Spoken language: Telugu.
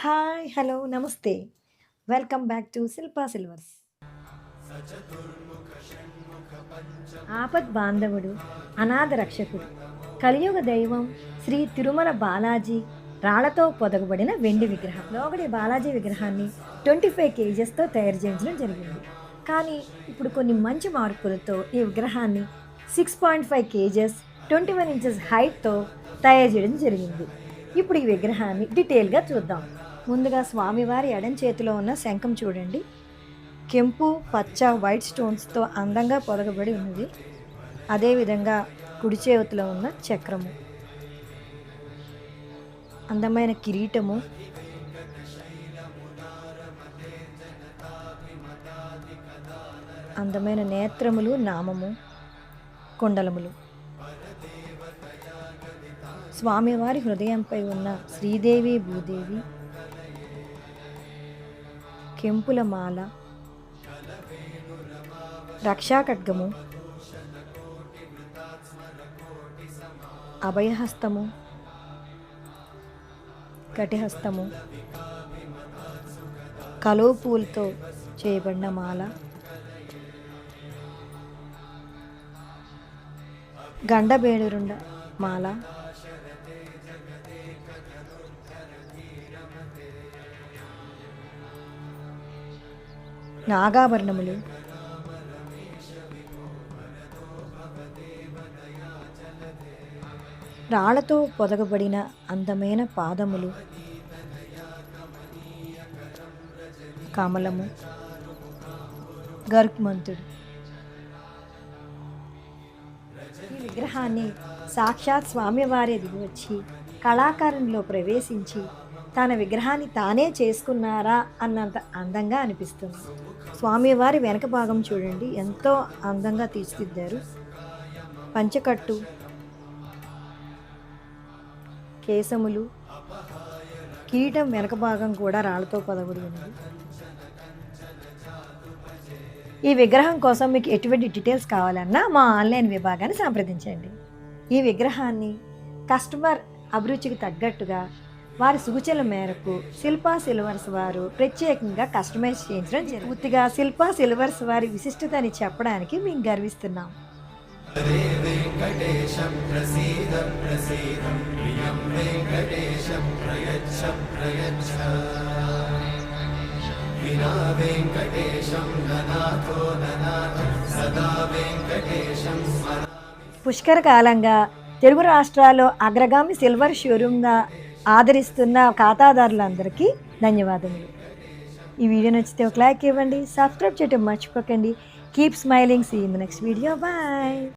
హాయ్! హలో! నమస్తే. Welcome back to Shilpa silvers. ఆపద్ బాంధవుడు, అనాథ రక్షకుడు, కలియుగ దైవం శ్రీ తిరుమల బాలాజీ రాళ్లతో పొదగబడిన వెండి విగ్రహం. లోగడి బాలాజీ విగ్రహాన్ని 25 కేజెస్తో తయారు చేయించడం జరిగింది. కానీ ఇప్పుడు కొన్ని మంచి మార్పులతో ఈ విగ్రహాన్ని 6.5 కేజెస్ 21 ఇంచెస్ హైట్తో తయారు చేయడం జరిగింది. ఇప్పుడు ఈ విగ్రహాన్ని డీటెయిల్గా చూద్దాం. ముందుగా స్వామివారి ఎడం చేతిలో ఉన్న శంఖం చూడండి. కెంపు, పచ్చ, వైట్ స్టోన్స్తో అందంగా పొదగబడి ఉన్నది. అదేవిధంగా కుడి చేతిలో ఉన్న చక్రము, అందమైన కిరీటము, అందమైన నేత్రములు, నామము, కుండలములు. స్వామివారి హృదయంపై ఉన్న శ్రీదేవి, భూదేవి, కెంపుల మాల, రక్షాఖడ్గము, అభయహస్తము, కటిహస్తము, కలువ పూలతో చేయబడిన మాల, గండబేడురుండ మాల, నాగాభరణములు, రాళ్లతో పొదగబడిన అందమైన పాదములు, కమలము, గరుత్మంతుడు. ఈ విగ్రహాన్ని సాక్షాత్ స్వామివారే దిగివచ్చి కళాకారునిలో ప్రవేశించి తన విగ్రహాన్ని తానే చేసుకున్నారా అన్నంత అందంగా అనిపిస్తుంది. స్వామివారి వెనక భాగం చూడండి, ఎంతో అందంగా తీర్చిదిద్దారు. పంచకట్టు, కేశములు, కిరీటం వెనక భాగం కూడా రాళ్లతో పొదగబడి ఉంది. ఈ విగ్రహం కోసం మీకు ఎటువంటి డీటెయిల్స్ కావాలన్నా మా ఆన్లైన్ విభాగాన్ని సంప్రదించండి. ఈ విగ్రహాన్ని కస్టమర్ అభిరుచికి తగ్గట్టుగా వారి సూచనల మేరకు శిల్పా సిల్వర్స్ వారు ప్రత్యేకంగా కస్టమైజ్ చేయించడం జరిగింది. పూర్తిగా శిల్పా సిల్వర్స్ వారి విశిష్టత అని చెప్పడానికి మేము గర్విస్తున్నాం. పుష్కర కాలంగా తెలుగు రాష్ట్రాల్లో అగ్రగామి సిల్వర్ షోరూమ్గా ఆదరిస్తున్న ఖాతాదారులందరికీ ధన్యవాదములు. ఈ వీడియో నచ్చితే ఒక లైక్ ఇవ్వండి, సబ్స్క్రైబ్ చేయడం మర్చిపోకండి. Keep smiling. See you in the next video. Bye.